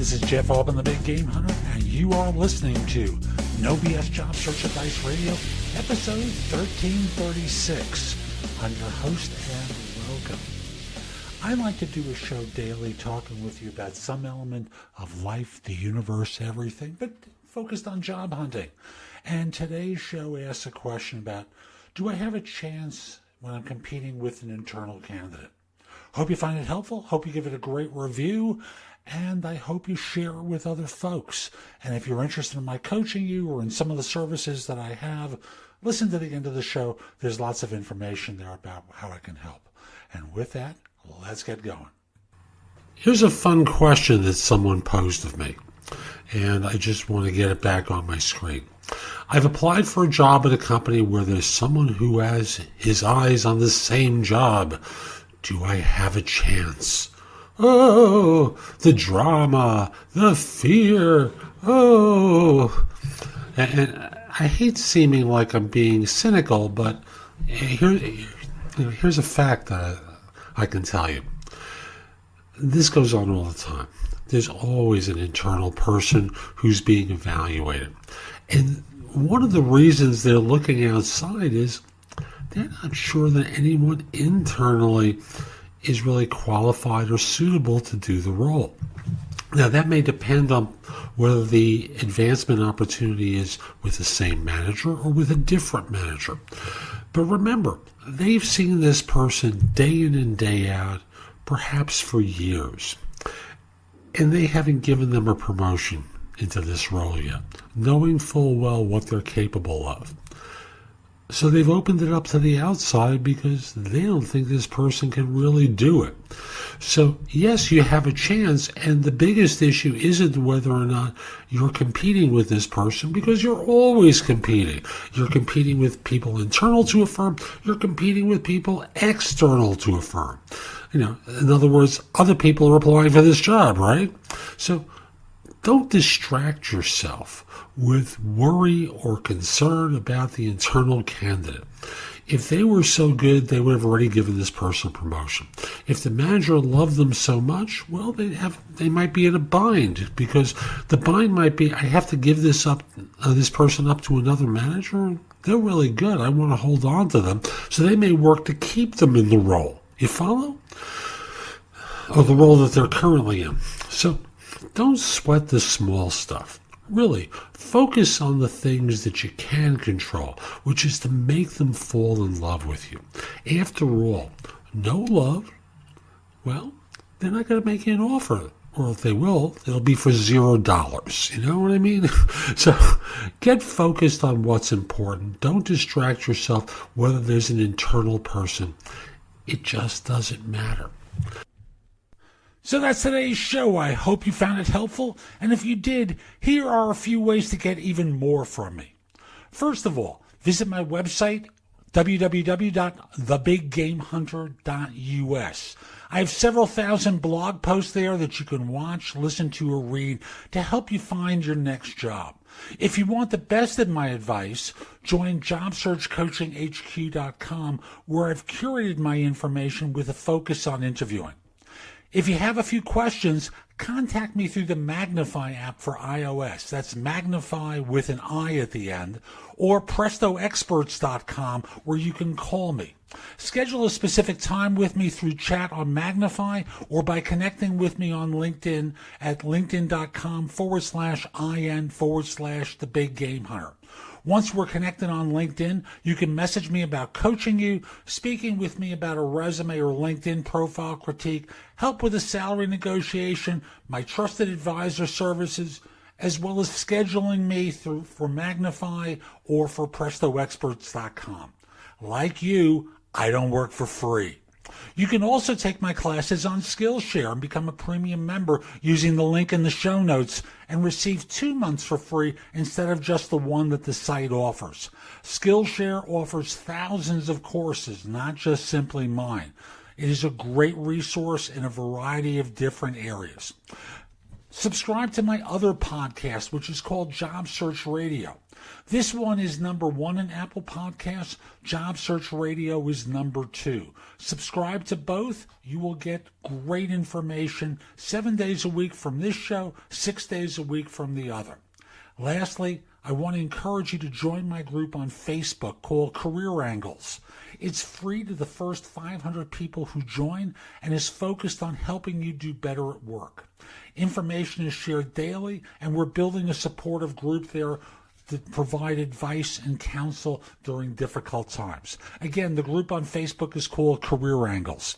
This is Jeff Altman, the Big Game Hunter, and you are listening to No BS Job Search Advice Radio, episode 1336. I'm your host, and welcome. I like to do a show daily talking with you about some element of life, the universe, everything, but focused on job hunting. And today's show asks a question about, do I have a chance when I'm competing with an internal candidate? Hope you find it helpful. Hope you give it a great review. And I hope you share it with other folks. And if you're interested in my coaching you or in some of the services that I have, listen to the end of the show. There's lots of information there about how I can help. And with that, let's get going. Here's a fun question that someone posed of me, and I just want to get it back on my screen. I've applied for a job at a company where there's someone who has his eyes on the same job. Do I have a chance? Oh, the drama, the fear, oh. And I hate seeming like I'm being cynical, but here's a fact that I can tell you. This goes on all the time. There's always an internal person who's being evaluated. And one of the reasons they're looking outside is they're not sure that anyone internally is really qualified or suitable to do the role. Now, that may depend on whether the advancement opportunity is with the same manager or with a different manager. But remember, they've seen this person day in and day out, perhaps for years, and they haven't given them a promotion into this role yet, knowing full well what they're capable of. So they've opened it up to the outside because they don't think this person can really do it. So yes, you have a chance, and the biggest issue isn't whether or not you're competing with this person, because you're always competing. You're competing with people internal to a firm. You're competing with people external to a firm. In other words, other people are applying for this job, right? So don't distract yourself with worry or concern about the internal candidate. If they were so good, they would have already given this person a promotion. If the manager loved them so much, well, they might be in a bind, because the bind might be, I have to give this person up to another manager. They're really good. I want to hold on to them. So they may work to keep them in the role. You follow? Or the role that they're currently in. So don't sweat the small stuff. Really, focus on the things that you can control, which is to make them fall in love with you. After all, no love, well, they're not going to make you an offer. Or if they will, it'll be for $0. You know what I mean? So get focused on what's important. Don't distract yourself whether there's an internal person. It just doesn't matter. So that's today's show. I hope you found it helpful. And if you did, here are a few ways to get even more from me. First of all, visit my website, www.thebiggamehunter.us. I have several thousand blog posts there that you can watch, listen to, or read to help you find your next job. If you want the best of my advice, join JobSearchCoachingHQ.com, where I've curated my information with a focus on interviewing. If you have a few questions, contact me through the Magnify app for iOS. That's Magnify with an I at the end, or PrestoExperts.com, where you can call me. Schedule a specific time with me through chat on Magnify or by connecting with me on LinkedIn at linkedin.com/IN/The Big Game Hunter. Once we're connected on LinkedIn, you can message me about coaching you, speaking with me about a resume or LinkedIn profile critique, help with a salary negotiation, my trusted advisor services, as well as scheduling me for Magnify or for PrestoExperts.com. Like you, I don't work for free. You can also take my classes on Skillshare and become a premium member using the link in the show notes and receive 2 months for free instead of just the one that the site offers. Skillshare offers thousands of courses, not just simply mine. It is a great resource in a variety of different areas. Subscribe to my other podcast, which is called Job Search Radio. This one is number 1 in Apple Podcasts. Job Search Radio is number 2. Subscribe to both. You will get great information 7 days a week from this show, 6 days a week from the other. Lastly, I want to encourage you to join my group on Facebook called Career Angles. It's free to the first 500 people who join and is focused on helping you do better at work. Information is shared daily, and we're building a supportive group there to provide advice and counsel during difficult times. Again, the group on Facebook is called Career Angles.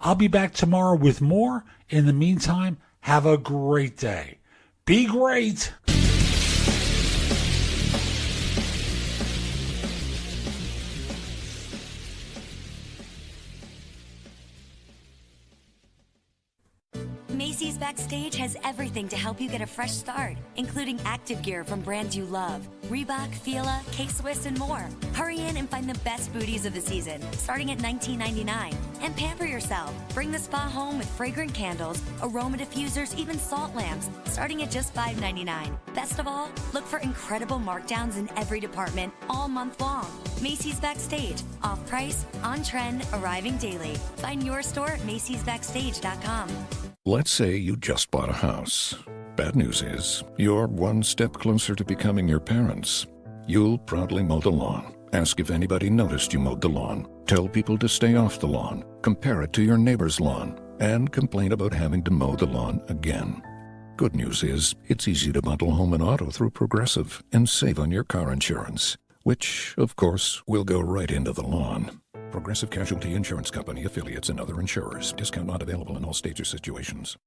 I'll be back tomorrow with more. In the meantime, have a great day. Be great! Macys Backstage has everything to help you get a fresh start, including active gear from brands you love, Reebok, Fila, K-Swiss, and more. Hurry in and find the best booties of the season, starting at $19.99. And pamper yourself. Bring the spa home with fragrant candles, aroma diffusers, even salt lamps, starting at just $5.99. Best of all, look for incredible markdowns in every department all month long. Macys Backstage, off price, on trend, arriving daily. Find your store at macysbackstage.com. Let's say you just bought a house. Bad news is, you're one step closer to becoming your parents. You'll proudly mow the lawn. Ask if anybody noticed you mowed the lawn. Tell people to stay off the lawn. Compare it to your neighbor's lawn. And complain about having to mow the lawn again. Good news is, it's easy to bundle home and auto through Progressive and save on your car insurance, which, of course, will go right into the lawn. Progressive Casualty Insurance Company, affiliates, and other insurers. Discount not available in all states or situations.